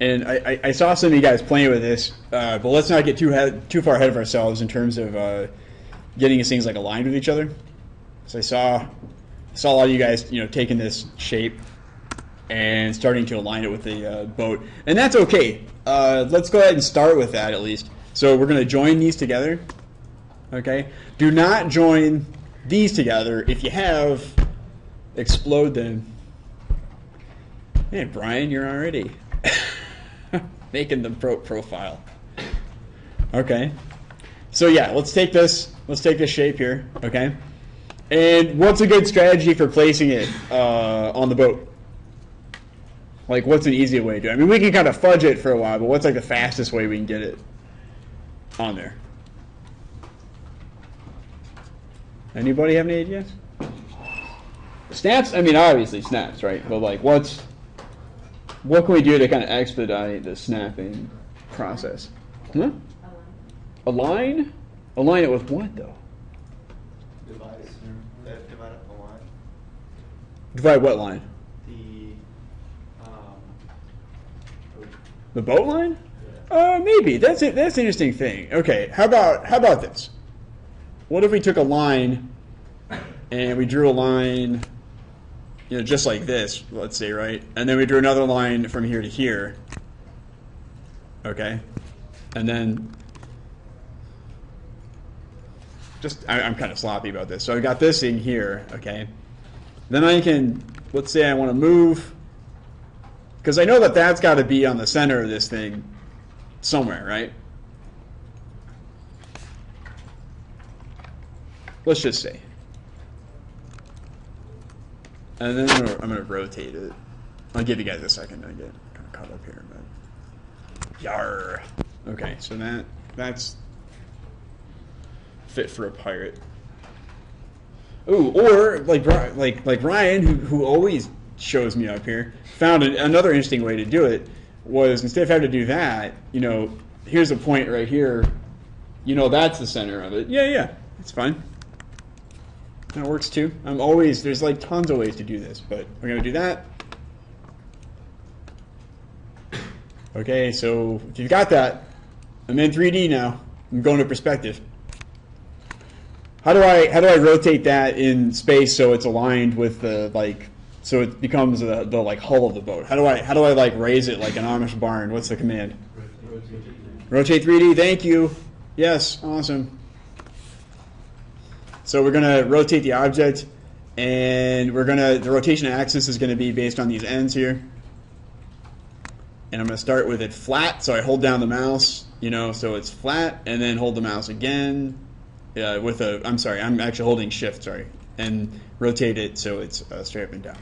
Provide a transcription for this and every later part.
And I saw some of you guys playing with this, but let's not get too far ahead of ourselves in terms of getting these things like aligned with each other. So I saw a lot of you guys, taking this shape and starting to align it with the boat, and that's okay. Let's go ahead and start with that at least. So we're going to join these together. Okay. Do not join these together. If you have, explode them. Hey, Brian, you're already making the profile. Okay. So yeah, let's take this shape here. Okay. And what's a good strategy for placing it on the boat? Like, what's an easy way to do it? I mean, we can kind of fudge it for a while, but what's like the fastest way we can get it on there? Anybody have any ideas? Snaps? I mean, obviously snaps, right? But like, what can we do to kind of expedite the snapping process? Huh? Align? Align it with what, though? Divide up the line. Divide what line? The boat line? Yeah. Maybe. That's it. That's an interesting thing. Okay, how about this? What if we took a line and we drew a line, just like this, let's say, right? And then we drew another line from here to here. Okay? And then I'm kind of sloppy about this. So I got this in here, okay? Then I can, let's say I want to move, because I know that that's got to be on the center of this thing somewhere, right? Let's just say. And then I'm going to rotate it. I'll give you guys a second to get kind of caught up here. But yar. Okay, so that's fit for a pirate. Ooh, or like Ryan, who always shows me up here, found another interesting way to do it was, instead of having to do that, here's a point right here, that's the center of it. Yeah, it's fine. That works too. There's like tons of ways to do this, but we're going to do that. Okay, so if you've got that, I'm in 3D now. I'm going to perspective. How do I rotate that in space so it's aligned with the so it becomes the like hull of the boat? How do I like raise it like an Amish barn? What's the command? Rotate 3D. Thank you. Yes, awesome. So we're gonna rotate the object, and the rotation axis is gonna be based on these ends here. And I'm gonna start with it flat, so I hold down the mouse, so it's flat, and then hold the mouse again. I'm actually holding shift, sorry, and rotate it so it's straight up and down.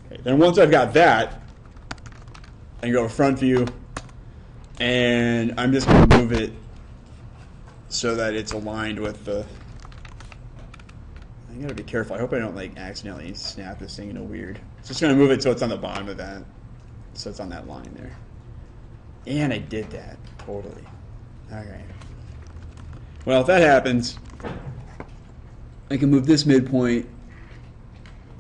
Okay, then once I've got that, I can go front view, and I'm just going to move it so that it's aligned with the... I got to be careful. I hope I don't accidentally snap this thing in a weird... Just going to move it so it's on the bottom of that, so it's on that line there. And I did that, totally. All right. Well, if that happens, I can move this midpoint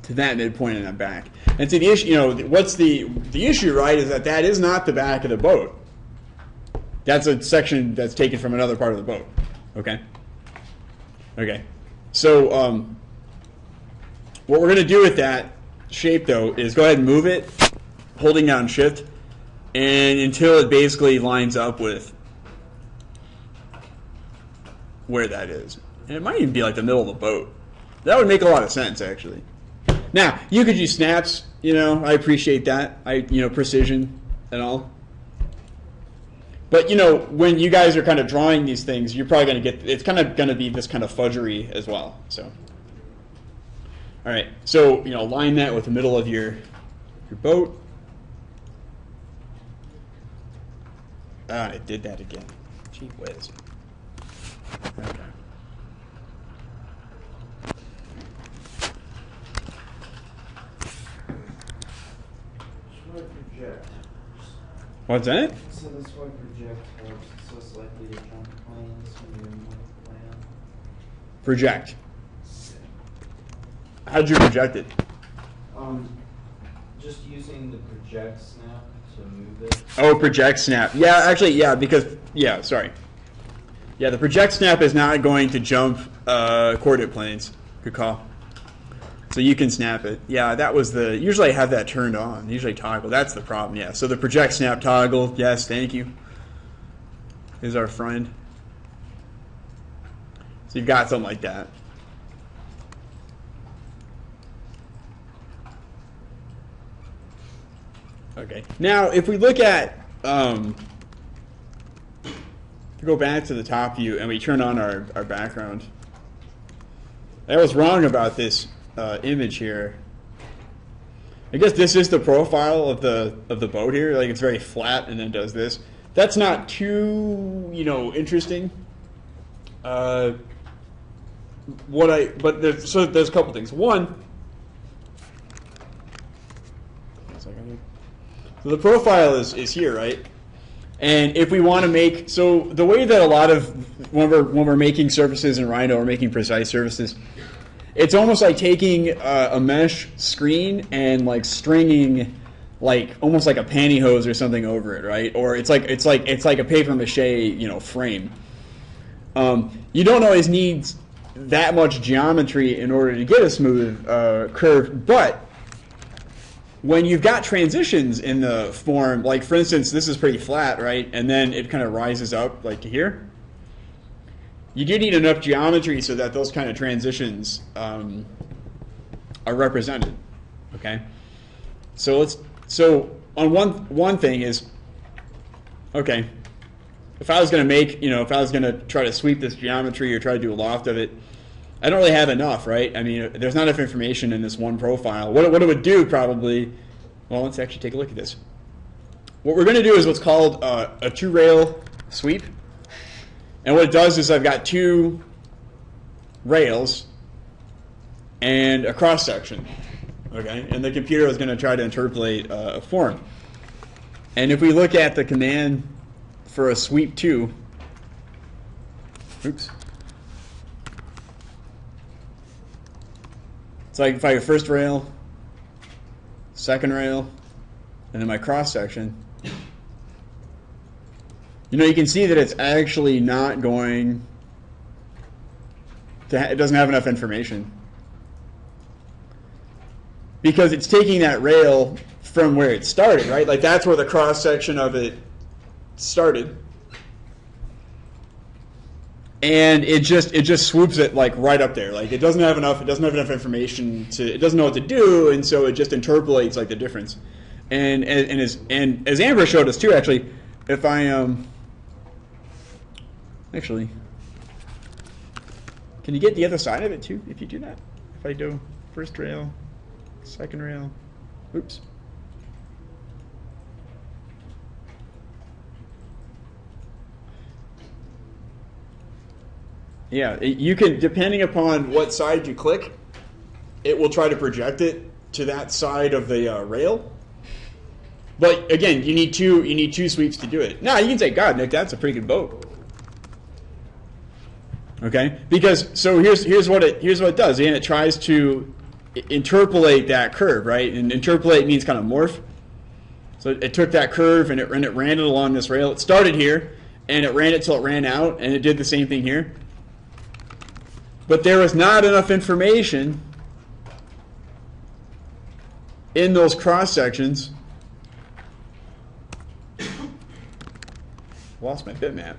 to that midpoint, and I'm back. And so the issue, what's the issue, right, is that is not the back of the boat. That's a section that's taken from another part of the boat. Okay? Okay. So what we're going to do with that shape, though, is go ahead and move it, holding down shift, and until it basically lines up with where that is. And it might even be like the middle of the boat. That would make a lot of sense, actually. Now, you could use snaps, I appreciate that. Precision and all. But, when you guys are kind of drawing these things, you're probably going to get, it's kind of going to be this kind of fudgery as well. So, all right. So, line that with the middle of your boat. Ah, I did that again. Gee whiz. Okay. Project. What's that? So this way project helps. It's less likely to jump planes when you're in the plan. Project. How'd you project it? Just using the project snap to move it. Oh, project snap. Yeah, actually, yeah, because, yeah, sorry. Yeah, the project snap is not going to jump coordinate planes. Good call. So you can snap it. Yeah, that was the, usually I have that turned on. Usually toggle. That's the problem, yeah. So the project snap toggle, yes, thank you, is our friend. So you've got something like that. Okay. Now, if we look at, go back to the top view and we turn on our background. I was wrong about this image here. I guess this is the profile of the boat here. Like, it's very flat and then does this. That's not too, interesting. But there's a couple things. One, so the profile is here, right? And if we want to make, so the way that a lot of, when we're making surfaces in Rhino or making precise surfaces, it's almost like taking a mesh screen and like stringing, like almost like a pantyhose or something over it, right? Or it's like a paper mache, frame. You don't always need that much geometry in order to get a smooth curve, but when you've got transitions in the form, like for instance, this is pretty flat, right? And then it kind of rises up like to here. You do need enough geometry so that those kind of transitions are represented. Okay. So on one thing is, okay, if I was going to make, if I was going to try to sweep this geometry or try to do a loft of it, I don't really have enough, right? I mean, there's not enough information in this one profile. What it would do probably, well, let's actually take a look at this. What we're going to do is what's called a two-rail sweep. And what it does is I've got two rails and a cross-section, okay? And the computer is going to try to interpolate a form. And if we look at the command for a sweep 2, oops. It's like if I have first rail, second rail, and then my cross-section, you can see that it's actually not going to, it doesn't have enough information. Because it's taking that rail from where it started, right? Like that's where the cross-section of it started. And it just swoops it like right up there. Like it doesn't have enough information it doesn't know what to do, and so it just interpolates like the difference. And as Amber showed us too, actually, if I actually, can you get the other side of it too if you do that? If I do first rail, second rail, oops. Yeah, you can, depending upon what side you click, it will try to project it to that side of the rail. But again, you need two sweeps to do it. Now you can say, God, Nick, that's a pretty good boat. Okay, because so here's what it does. And it tries to interpolate that curve, right? And interpolate means kind of morph. So it took that curve and it ran it along this rail. It started here and it ran it till it ran out, and it did the same thing here. But there was not enough information in those cross sections. Lost my bitmap.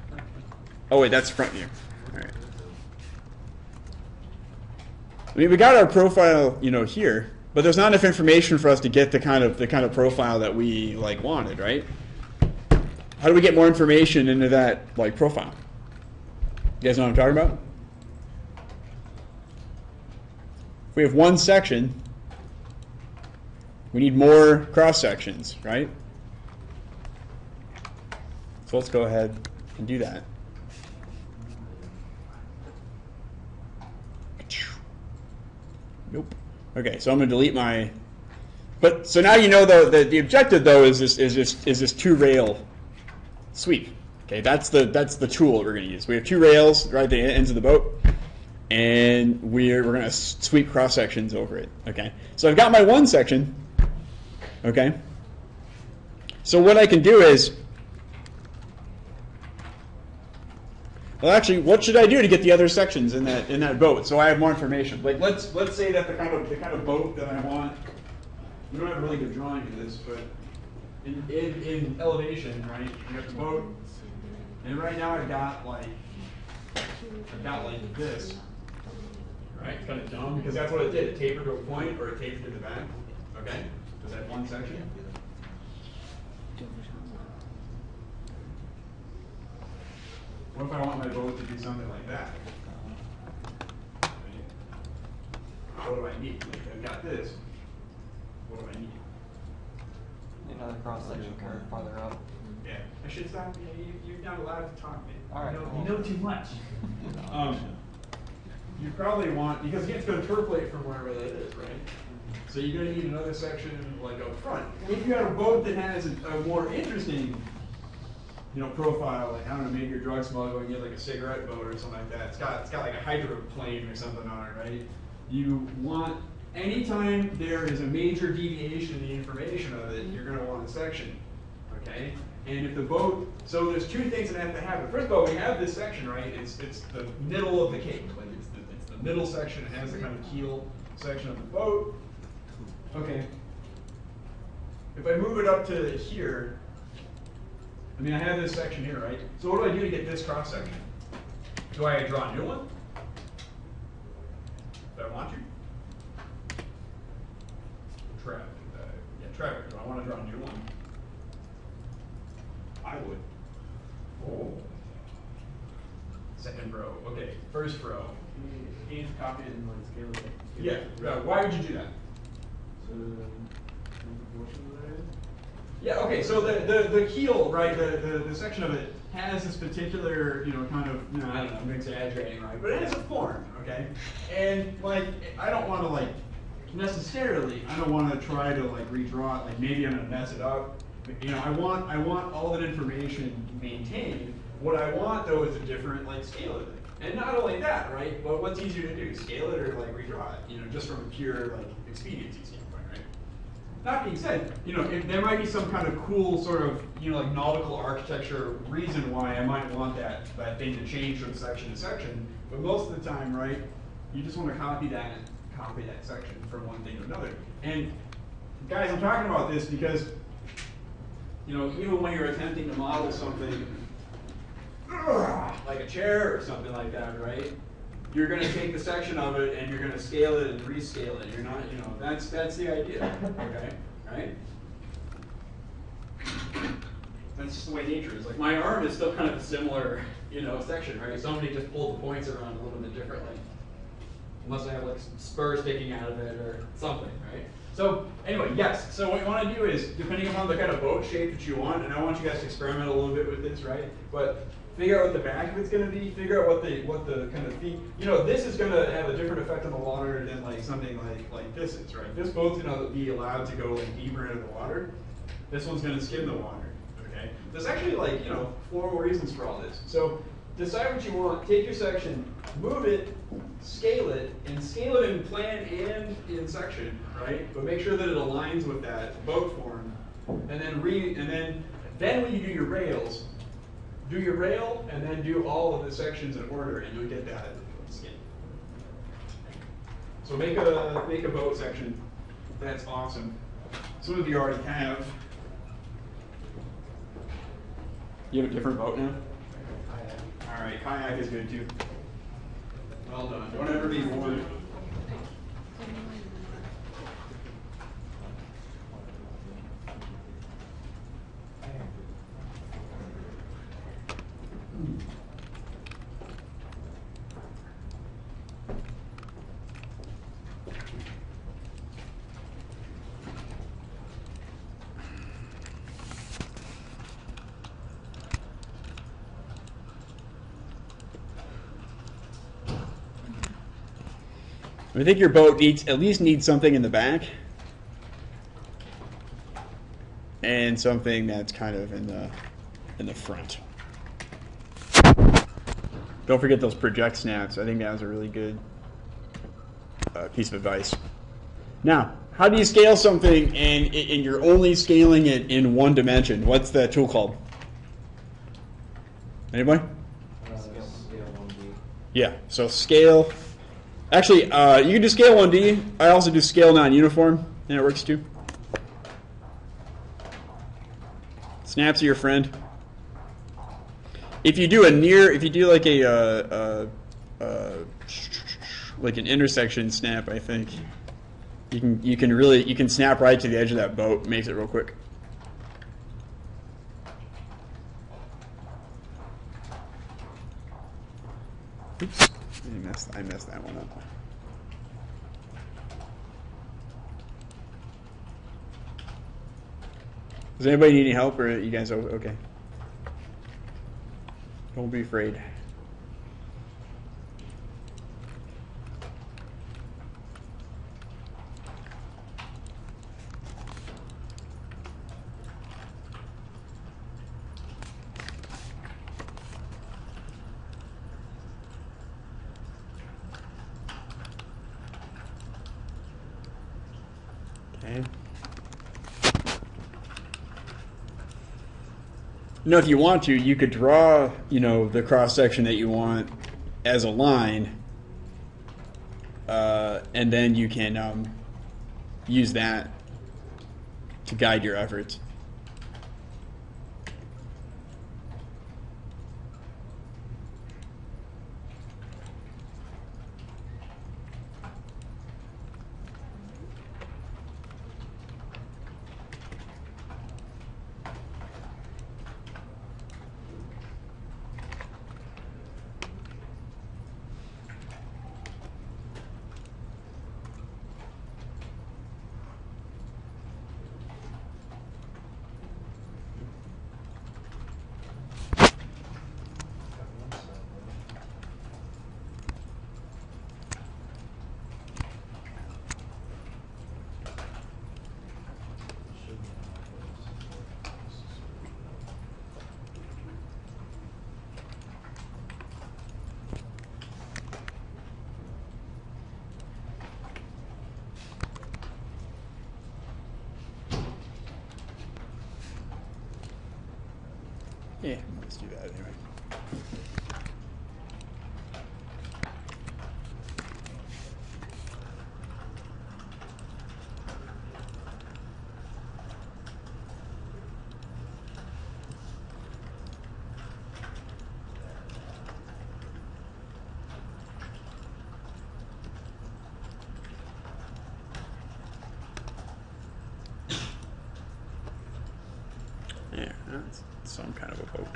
Oh wait, that's front view. All right. I mean, we got our profile, here, but there's not enough information for us to get the kind of profile that we wanted, right? How do we get more information into that profile? You guys know what I'm talking about? If we have one section, we need more cross sections, right? So let's go ahead and do that. Nope. Okay, so I'm going to delete my. But so now you know though that the objective though is this two rail sweep. Okay, that's the tool that we're going to use. We have two rails right at the ends of the boat, and we're going to sweep cross sections over it. Okay, so I've got my one section. Okay, so what I can do is, well, actually, what should I do to get the other sections in that boat so I have more information? Like let's say that the kind of boat that I want. We don't have a really good drawing of this, but in elevation, right? You have the boat, and right now I've got like this, right? Kind of dumb because that's what it did. It tapered to a point, or it tapered to the back. Okay, is that one section? What if I want my boat to do something like that? What do I need? Like I've got this. What do I need? Another cross section farther up. Yeah, I should stop. Yeah, you're not allowed to talk, man. All right. You know too much. You probably want, because again, it's going to interpolate from wherever that is, right? So you're going to need another section like up front. If you have a boat that has a more interesting, profile, like I don't know, maybe you're drug smuggling, you have like a cigarette boat or something like that. It's got like a hydroplane or something on it, right? You want, anytime there is a major deviation in the information of it, you're going to want a section, okay? And if the boat, so there's two things that have to happen. First of all, we have this section, right? It's the middle of the cape, like it's the middle section. It has the kind of keel section of the boat. Okay. If I move it up to here, I mean, I have this section here, right? So what do I do to get this cross section? Do I draw a new one? Do I want to? Traffic. Do I want to draw a new one? I would. Oh. Second row. Okay. First row. You need to copy it and like scale it. Yeah. Why would you do that? So proportional that is? Yeah. Okay. So the keel, right? The section of it has this particular, kind of, I don't know, I'm exaggerating, right? But it has a form, okay? And like, I don't want to like necessarily, I don't want to try to like redraw it. Like maybe I'm gonna mess it up. I want all that information maintained. What I want though is a different like scale of it. And not only that, right? But what's easier to do, scale it or like redraw it? Just from a pure like expediency standpoint, right? That being said, if there might be some kind of cool sort of like nautical architecture reason why I might want that thing to change from section to section. But most of the time, right? You just want to copy that section from one thing to another. And guys, I'm talking about this because, even when you're attempting to model something like a chair or something like that, right? You're going to take the section of it and you're going to scale it and rescale it. You're not, that's the idea, okay? Right? That's just the way nature is. Like my arm is still kind of a similar, section, right? Somebody just pulled the points around a little bit differently. Unless I have like some spurs sticking out of it or something, right? So anyway, yes. So what you want to do is, depending upon the kind of boat shape that you want, and I want you guys to experiment a little bit with this, right? But figure out what the back of it's going to be. Figure out what the kind of feet. This is going to have a different effect on the water than like something like this is, right? This boat's going to be allowed to go like deeper into the water. This one's going to skim the water. Okay. There's actually like 4 more reasons for all this. So decide what you want. Take your section, move it, scale it in plan and in section, right? But make sure that it aligns with that boat form, and then when you do your rails, do your rail and then do all of the sections in order, and you'll get that skin. So make a boat section. That's awesome. Some of you already have. You have a different boat now? All right, kayak is good too. Well done. Don't ever be bored. I think your boat at least needs something in the back and something that's kind of in the front. Don't forget those project snaps. I think that was a really good piece of advice. Now, how do you scale something and you're only scaling it in one dimension? What's that tool called? Anybody? Scale 1D. Yeah, so scale. Actually, you can do scale 1D. I also do scale non-uniform, and it works too. Snaps are your friend. If you do like like an intersection snap, I think you can snap right to the edge of that boat. Makes it real quick. Oops, I messed that one up. Does anybody need any help, or are you guys okay? Don't be afraid. Okay. You know, if you want to, you could draw, the cross section that you want as a line, and then you can use that to guide your efforts. Yeah, let's do that anyway. Yeah, that's some kind of a boat.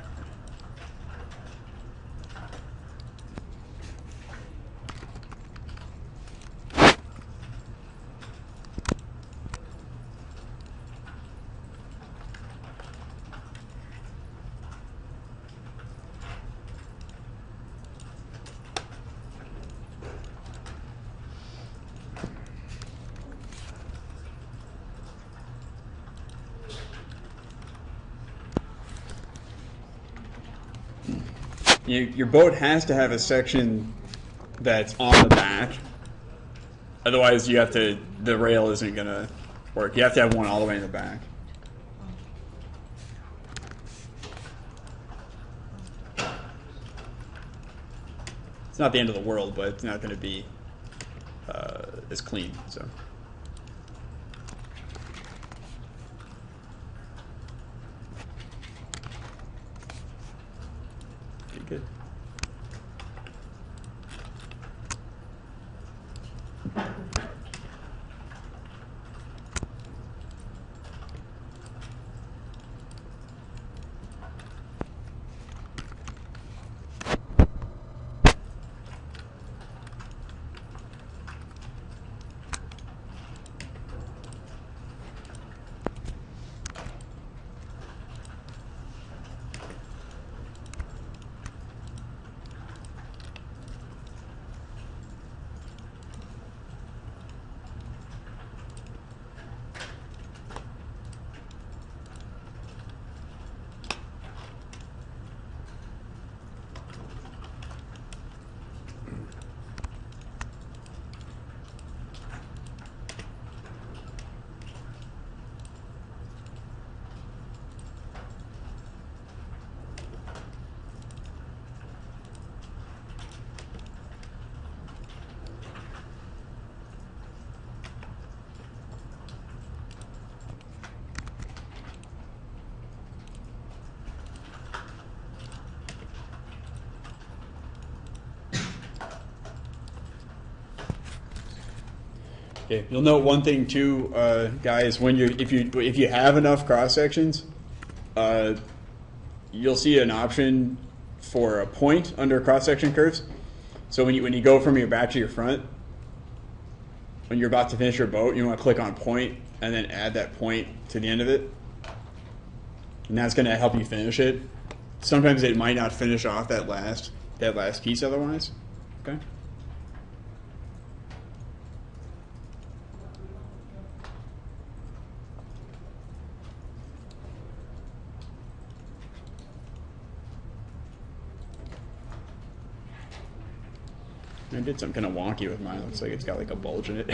Your boat has to have a section that's on the back. Otherwise, the rail isn't going to work. You have to have one all the way in the back. It's not the end of the world, but it's not going to be as clean. So. Good. Okay. You'll note one thing too, guys. When if you have enough cross sections, you'll see an option for a point under cross section curves. So when you go from your back to your front, when you're about to finish your boat, you want to click on point and then add that point to the end of it, and that's going to help you finish it. Sometimes it might not finish off that last piece otherwise. Okay. I did something kind of wonky with mine. Looks like it's got like a bulge in it.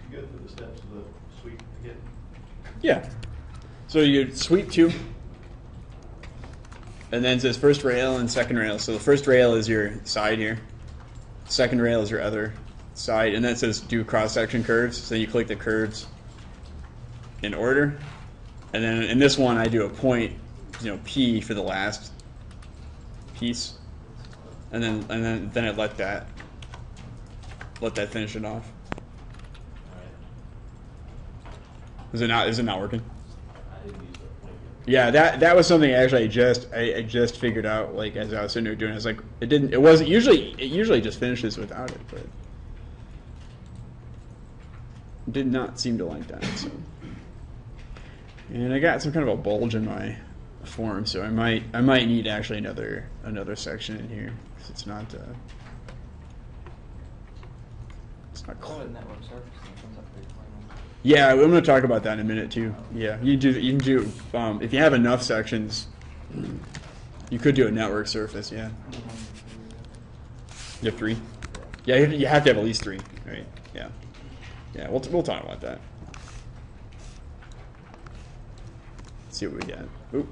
You go through the steps of the sweep again. Yeah. So you sweep 2, and then it says first rail and second rail. So the first rail is your side here. Second rail is your other side, and then it says do cross section curves. So you click the curves in order, and then in this one I do a point, P for the last piece, and then I let that finish it off. Is it not working? Yeah, that was something actually I just figured out, like, as I was sitting there doing it. I was like, it usually just finishes without it, but it did not seem to like that. So, and I got some kind of a bulge in my form, so I might need actually another section in here, because it's not Call it network surface. That comes up pretty plain. Yeah, I'm going to talk about that in a minute too. Yeah, you can do if you have enough sections, you could do a network surface. Yeah, you have 3. Yeah, you have to have at least 3, right? Yeah, we'll talk about that. Let's see what we got. Oop,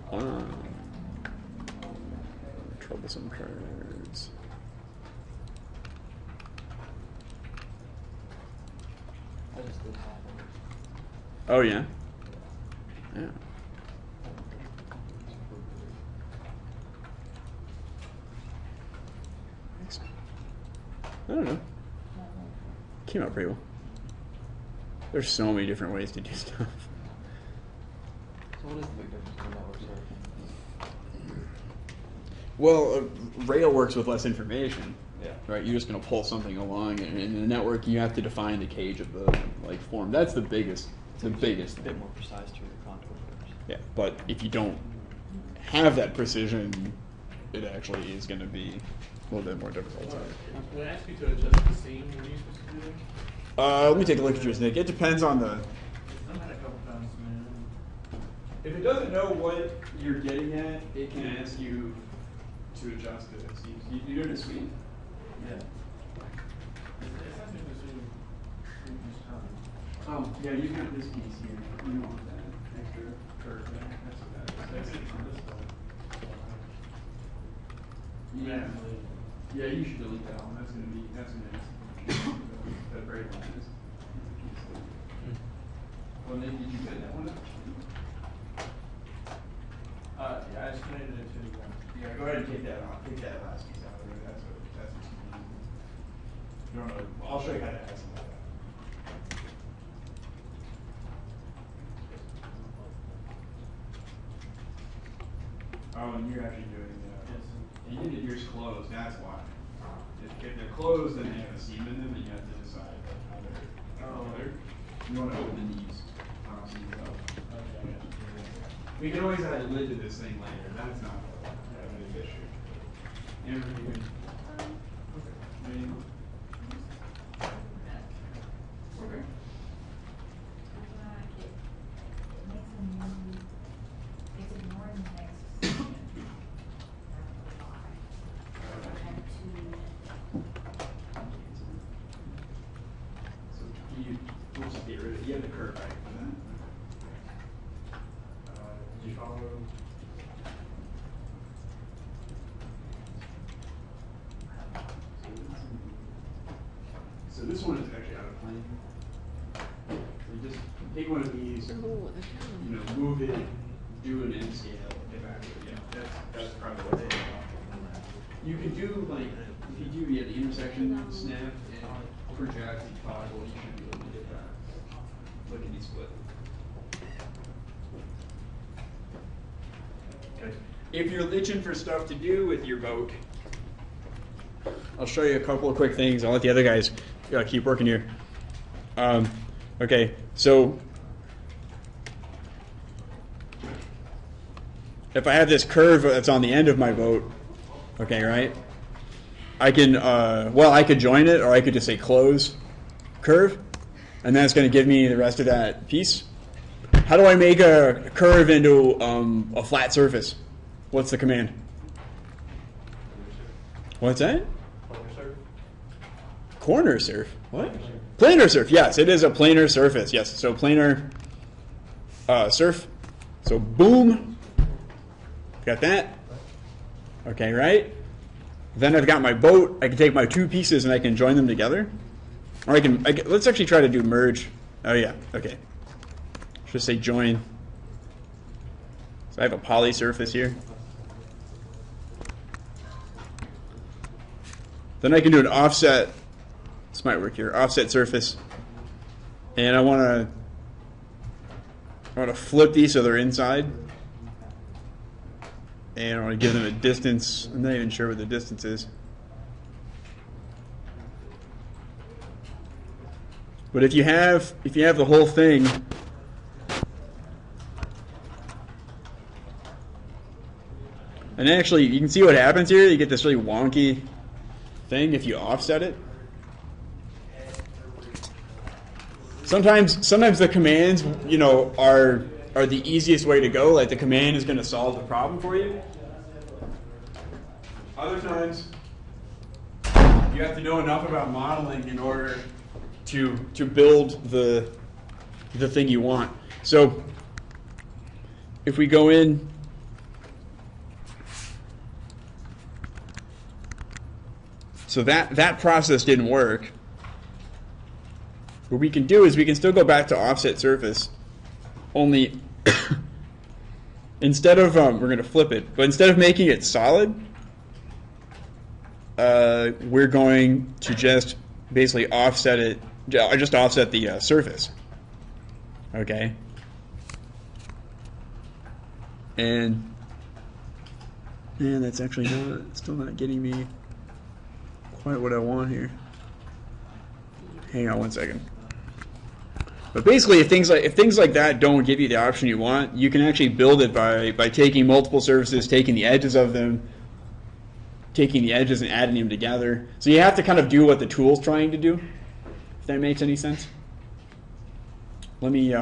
troublesome cards. I just did half of it. Oh yeah. Yeah. I don't know. Came out pretty well. There's so many different ways to do stuff. So what is the big difference between network surface? Well, rail works with less information. Yeah. Right, you're just going to pull something along, and in the network, you have to define the cage of the form. That's the biggest. It's the biggest A thing. bit more precise to your contour curves. Yeah, but if you don't have that precision, it actually is going to be a little bit more difficult. When I ask you to adjust the seam, what are you supposed to do there? Let me take a look at yours, Nick. It depends on the. I've had a couple times, man. If it doesn't know what you're getting at, it can ask you to adjust it. It seems you're doing a sweep. Yeah. It's actually the same. Oh, yeah, you got this piece here. You don't want that extra curve there. That's what that is. That's it on this one. Yeah. Yeah, you should delete that one. That's gonna the braid line is. Well, Nick, did you get that one up? Yeah, I just connected it to the ground. Yeah, go ahead and take that off. Take that last piece out of there. That's what's confusing. You don't know. I'll show you how to add some of that. Oh, and you're actually doing you did get yours closed, that's why. If they're closed, then they have a seam in them, and you have to decide how they're. You want to open the knees. Okay, We can always add a lid to this thing later. That's not a big issue. And we can. Okay. So we'll just get rid of it. You have the curve right for that. follow. So this one is actually out of plane. So just take one of these, you know, move it, do an end scale, get back to it. Yeah, that's probably what they do. You can do like if you do the intersection snap and project and toggle, you should be able to get that lickety split. Okay. If you're itching for stuff to do with your boat, I'll show you a couple of quick things. I'll let the other guys keep working here. Okay, so if I have this curve that's on the end of my boat, okay, right? I can, well, I could join it, or I could just say close curve, and that's going to give me the rest of that piece. How do I make a curve into a flat surface? What's the command? What's that? Corner surf? What? Planar surf, yes, it is a planar surface, yes. So planar surf. So boom. Got that? Okay, right? Then I've got my boat. I can take my two pieces and I can join them together. Or I can let's actually try to do merge. Oh yeah, okay. Just say join. So I have a poly surface here. Then I can do an offset. This might work here. Offset surface. And I want to flip these so they're inside. And I want to give them a distance. I'm not even sure what the distance is. But if you have the whole thing, and actually you can see what happens here. You get this really wonky thing if you offset it. Sometimes the commands, you know, are the easiest way to go. Like the command is going to solve the problem for you. Other times, you have to know enough about modeling in order to build the thing you want. So if we go in, so that process didn't work. What we can do is we can still go back to offset surface, only instead of, we're going to flip it, but instead of making it solid, we're going to just basically offset it, just offset the surface. Okay? And that's actually still not getting me quite what I want here. Hang on one second. But basically, if things like that don't give you the option you want, you can actually build it by taking multiple surfaces, taking the edges of them, taking the edges and adding them together. So you have to kind of do what the tool's trying to do, if that makes any sense. Let me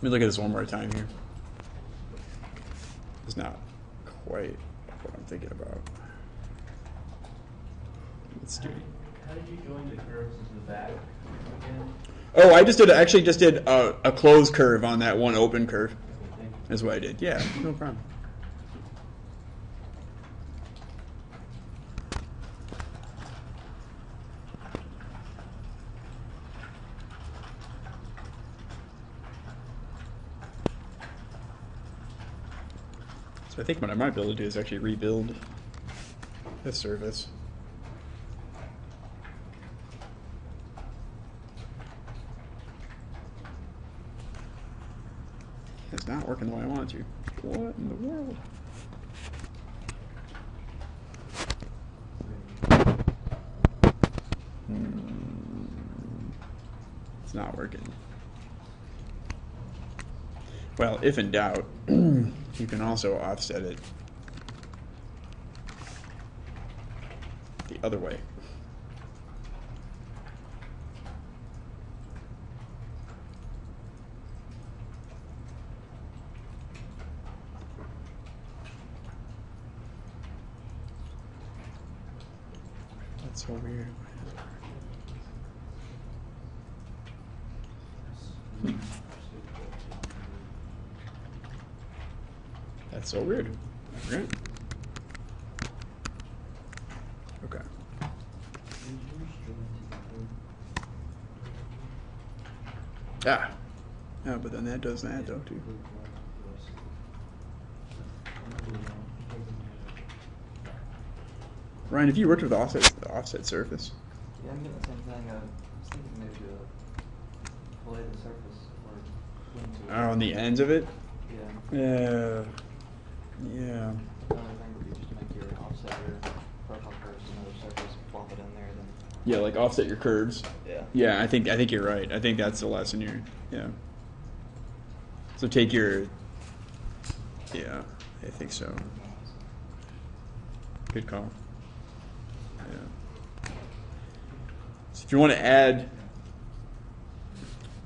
look at this one more time here. It's not quite what I'm thinking about. Let's do it. How did you join the curves into the back again? Oh, I just did a closed curve on that one open curve. Is what I did. Yeah, no problem. So I think what I might be able to do is actually rebuild this surface. It's not working the way I want it to. What in the world? It's not working. Well, if in doubt, you can also offset it the other way. That's so weird. That's so weird. I forgot. Okay. Ah. Yeah, but then that does that though too. Ryan, have you worked with offset surface? Yeah, I'm getting the same thing. I was thinking maybe to fillet the surface or into On the ends of it? Yeah. Yeah. Another thing would be just to make your offset your profile curves another surface, plop it in there, then. Yeah, like offset your curves. Yeah. Yeah, I think you're right. I think that's the lesson here. Yeah. So take your. Yeah, I think so. Good call. Yeah. So if you want to add,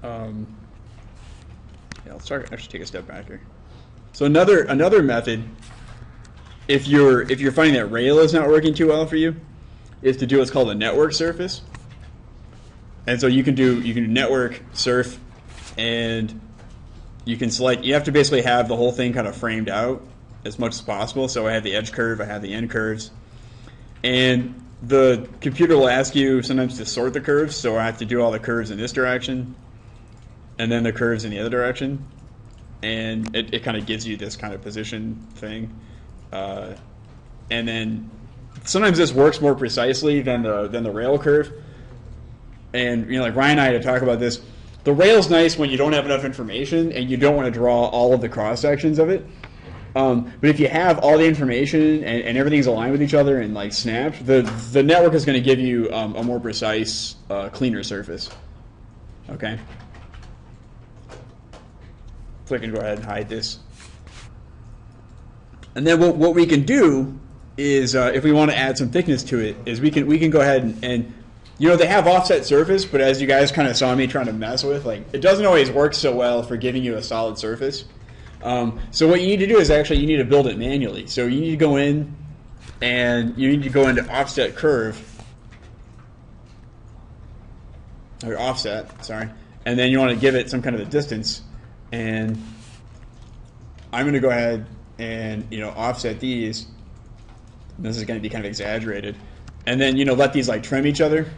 yeah, let's actually take a step back here. So another method, if you're finding that rail is not working too well for you, is to do what's called a network surface. And so you can do network surf, and you can select. You have to basically have the whole thing kind of framed out as much as possible. So I have the edge curve, I have the end curves, and the computer will ask you sometimes to sort the curves. So I have to do all the curves in this direction, and then the curves in the other direction, and it kind of gives you this kind of position thing. And then sometimes this works more precisely than the rail curve. And like Ryan and I had to talk about this. The rail's nice when you don't have enough information and you don't want to draw all of the cross sections of it. But if you have all the information and everything's aligned with each other and like snapped, the network is going to give you a more precise, cleaner surface. Okay. So I can go ahead and hide this. And then what we can do is, if we want to add some thickness to it, is we can go ahead and they have offset surface, but as you guys kind of saw me trying to mess with, like it doesn't always work so well for giving you a solid surface. So what you need to do is actually you need to build it manually. So you need to go in and you need to go into offset curve, or offset, sorry, and then you want to give it some kind of a distance. And I'm going to go ahead and offset these. This is going to be kind of exaggerated, and then let these like trim each other,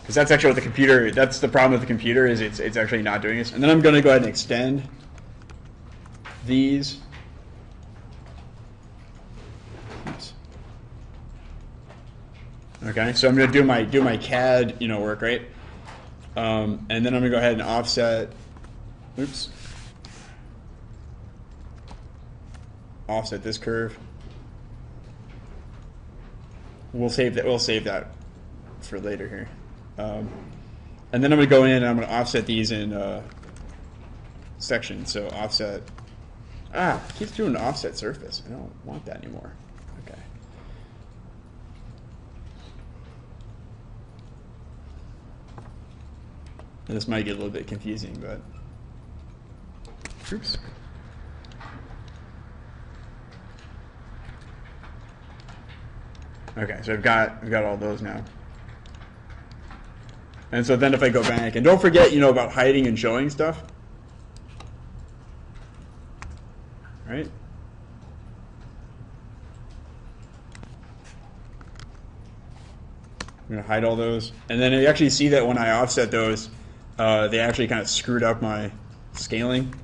because that's actually what the computer. That's the problem with the computer, is it's actually not doing this. And then I'm going to go ahead and extend these. Oops. Okay, so I'm going to do my CAD work, right? And then I'm going to go ahead and offset. Oops. Offset this curve. We'll save that for later here. And then I'm going to go in and I'm going to offset these in sections. So offset. It keeps doing an offset surface. I don't want that anymore. Okay. And this might get a little bit confusing, but oops. Okay, so I've got all those now. And so then if I go back, and don't forget, about hiding and showing stuff. Right? I'm going to hide all those. And then you actually see that when I offset those, they actually kind of screwed up my scaling.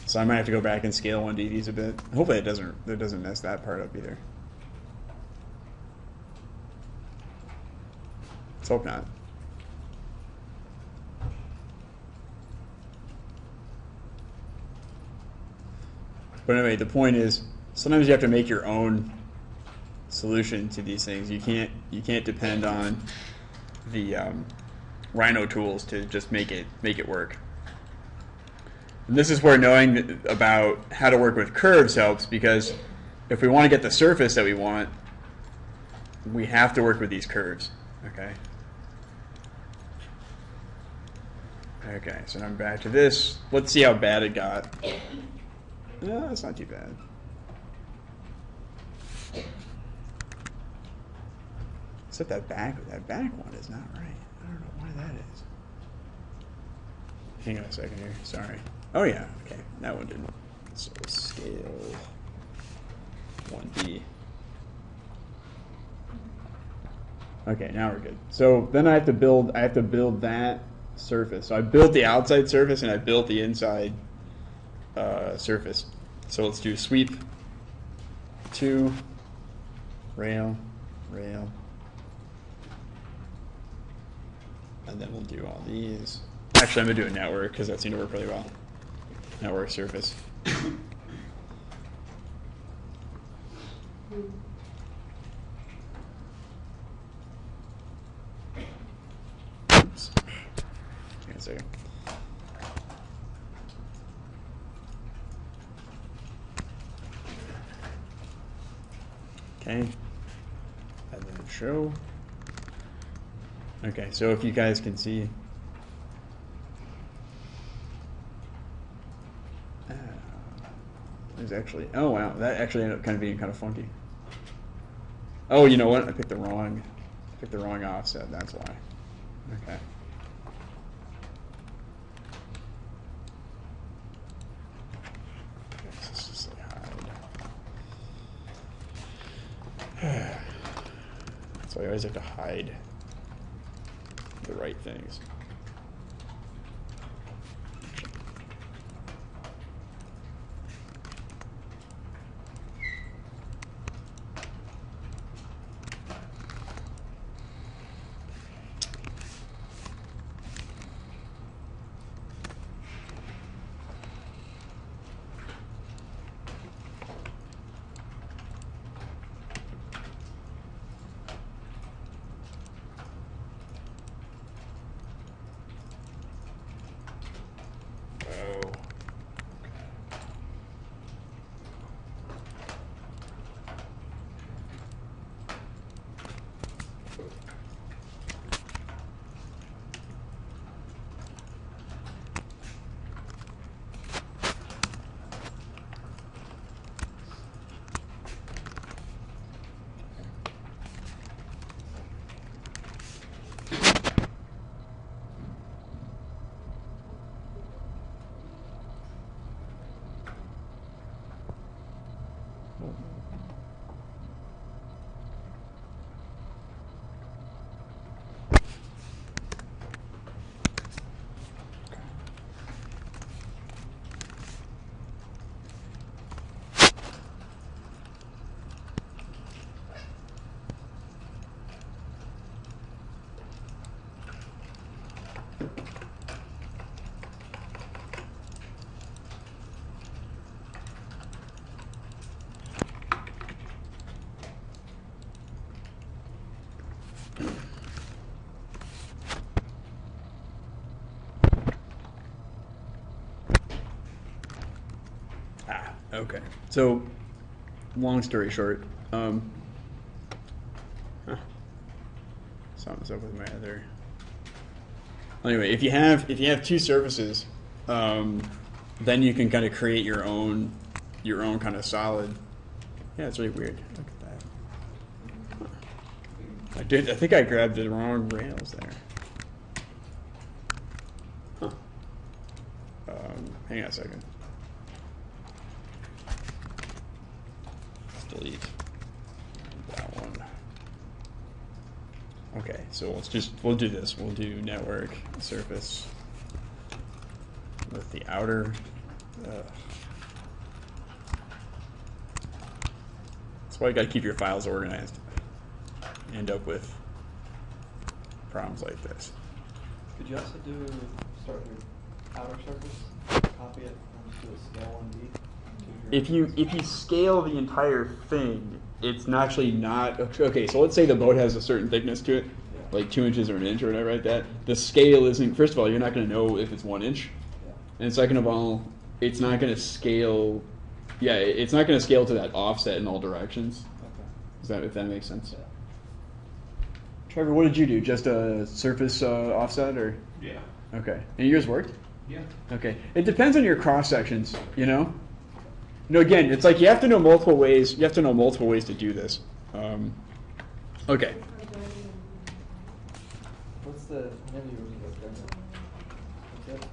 So I might have to go back and scale 1D these a bit. Hopefully it doesn't mess that part up either. Let's hope not. But anyway, the point is, sometimes you have to make your own solution to these things. You can't depend on the Rhino tools to just make it work. And this is where knowing about how to work with curves helps, because if we want to get the surface that we want, we have to work with these curves. Okay. Okay, so now I'm back to this. Let's see how bad it got. No, that's not too bad. Except that back one is not right. I don't know why that is. Hang on a second here. Sorry. Oh yeah, okay, that one didn't. So scale 1D. Okay, now we're good. So then I have to build that surface. So I built the outside surface and I built the inside surface. So let's do sweep 2, rail, rail. And then we'll do all these. Actually, I'm going to do a network because that seemed to work really well. Network surface. Oops. Hang on a second. Okay. And then show. Okay, so if you guys can see. There's actually, oh wow, that actually ended up kind of being kind of funky. Oh, you know what? I picked the wrong offset. That's why. Okay. Let's just say hide. So I always have to hide the right things. Okay. So, long story short, something's up with my other. Anyway, if you have two surfaces, then you can kind of create your own kind of solid. Yeah, it's really weird. Look at that. I think I grabbed the wrong rails there. Huh. Hang on a second. Delete that one. Okay, so we'll do this. We'll do network surface with the outer. That's why you got to keep your files organized. You end up with problems like this. Could you also start with outer surface, copy it, and do a scale 1D? If you scale the entire thing, it's actually not okay. So let's say the boat has a certain thickness to it, like 2 inches or an inch or whatever like that. The scale isn't. First of all, you're not going to know if it's 1 inch, and second of all, it's not going to scale. Yeah, it's not going to scale to that offset in all directions. Okay. If that makes sense. Yeah. Trevor, what did you do? Just a surface offset, or? Yeah. Okay, and yours worked. Yeah. Okay, it depends on your cross sections. You know. No, again, it's like you have to know multiple ways. You have to know multiple ways to do this. Okay. What's the? I never even looked at that.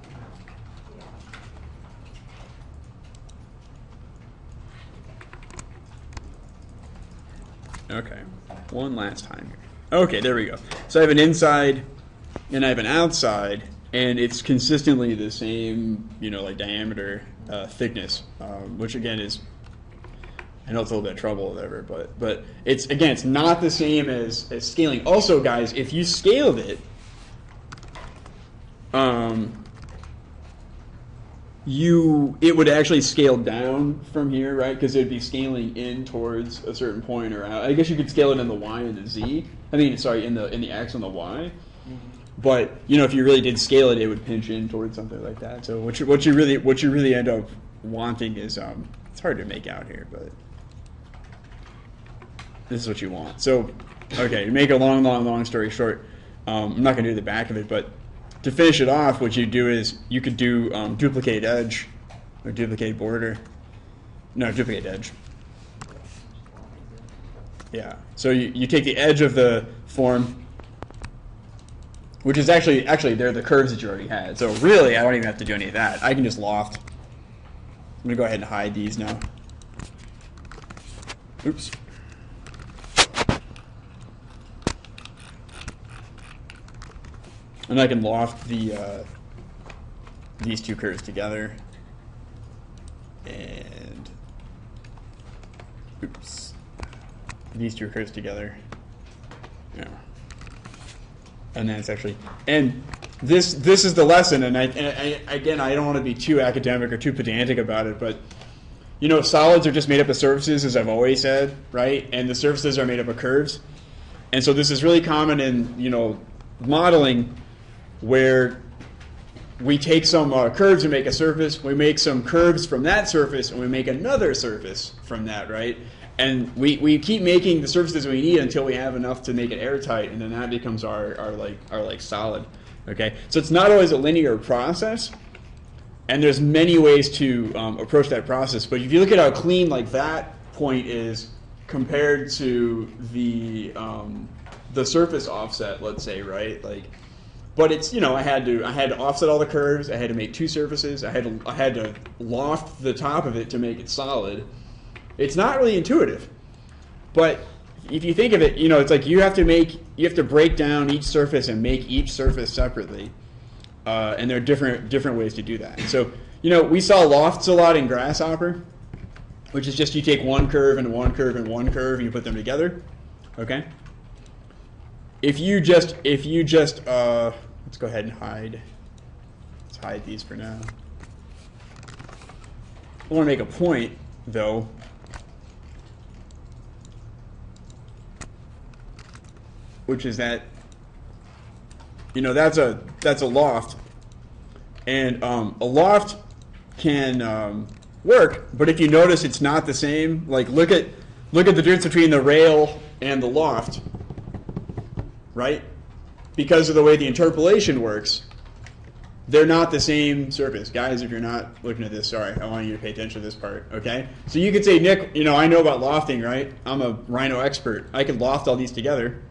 Okay, one last time here. Okay, there we go. So I have an inside and I have an outside, and it's consistently the same, like diameter, thickness, which again is, I know it's a little bit of trouble or whatever, but it's not the same as scaling. Also, guys, if you scaled it, it would actually scale down from here, right? Because it would be scaling in towards a certain point or out. I guess you could scale it in the y and the z. I mean, sorry, in the x and the y. But if you really did scale it, it would pinch in towards something like that. So what you really end up wanting is it's hard to make out here, but this is what you want. So okay, to make a long story short, I'm not going to do the back of it, but to finish it off, what you do is you could do duplicate edge or duplicate border. No, duplicate edge. Yeah. So you take the edge of the form, which is actually they're the curves that you already had. So really, I don't even have to do any of that. I can just loft. I'm going to go ahead and hide these now. Oops. And I can loft these two curves together, and these two curves together. Yeah. And then it's actually, and this is the lesson. And again, I don't want to be too academic or too pedantic about it, but solids are just made up of surfaces, as I've always said, right? And the surfaces are made up of curves, and so this is really common in modeling, where we take some curves and make a surface, we make some curves from that surface, and we make another surface from that, right? And we keep making the surfaces we need until we have enough to make it airtight, and then that becomes our solid. Okay, so it's not always a linear process, and there's many ways to approach that process. But if you look at how clean like that point is compared to the surface offset, let's say, right? But it's I had to offset all the curves. I had to make two surfaces. I had to loft the top of it to make it solid. It's not really intuitive, but if you think of it, it's like you have to break down each surface and make each surface separately, and there are different ways to do that. So we saw lofts a lot in Grasshopper, which is just you take one curve and one curve and one curve and you put them together. Okay. If you just let's go ahead and hide. Let's hide these for now. I want to make a point though. Which is that that's a loft, and a loft can work, but if you notice, it's not the same. Like look at the difference between the rail and the loft, right? Because of the way the interpolation works, they're not the same surface. Guys, if you're not looking at this, sorry, I want you to pay attention to this part, okay? So you could say, Nick, I know about lofting, right? I'm a Rhino expert. I could loft all these together.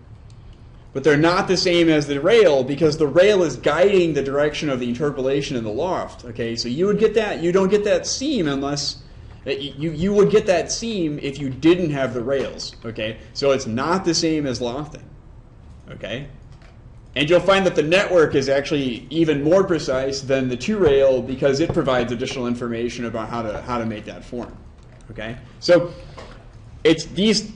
But they're not the same as the rail, because the rail is guiding the direction of the interpolation in the loft. Okay, so you would get that. You don't get that seam unless you would get that seam if you didn't have the rails. Okay, so it's not the same as lofting. Okay, and you'll find that the network is actually even more precise than the two rail, because it provides additional information about how to make that form. Okay, so it's these.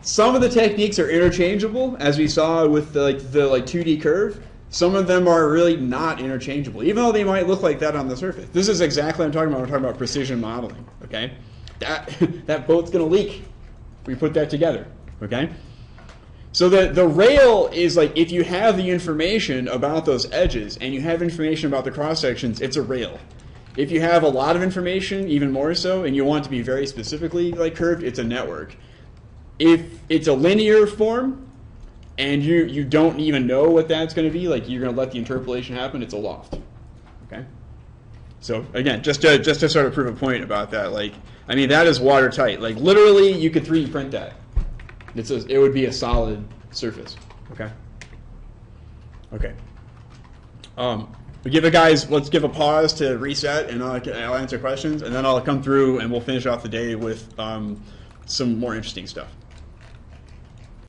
Some of the techniques are interchangeable, as we saw with the 2D curve. Some of them are really not interchangeable, even though they might look like that on the surface. This is exactly what I'm talking about. We're talking about precision modeling. Okay, that boat's going to leak. We put that together. Okay, so the rail is like, if you have the information about those edges and you have information about the cross sections, it's a rail. If you have a lot of information, even more so, and you want it to be very specifically curved, it's a network. If it's a linear form and you don't even know what that's going to be, like you're going to let the interpolation happen, it's a loft. Okay? So again, just to sort of prove a point about that, that is watertight. Like literally, you could 3D print that. It would be a solid surface. Okay? Okay. Let's give a pause to reset, and I'll answer questions, and then I'll come through and we'll finish off the day with some more interesting stuff.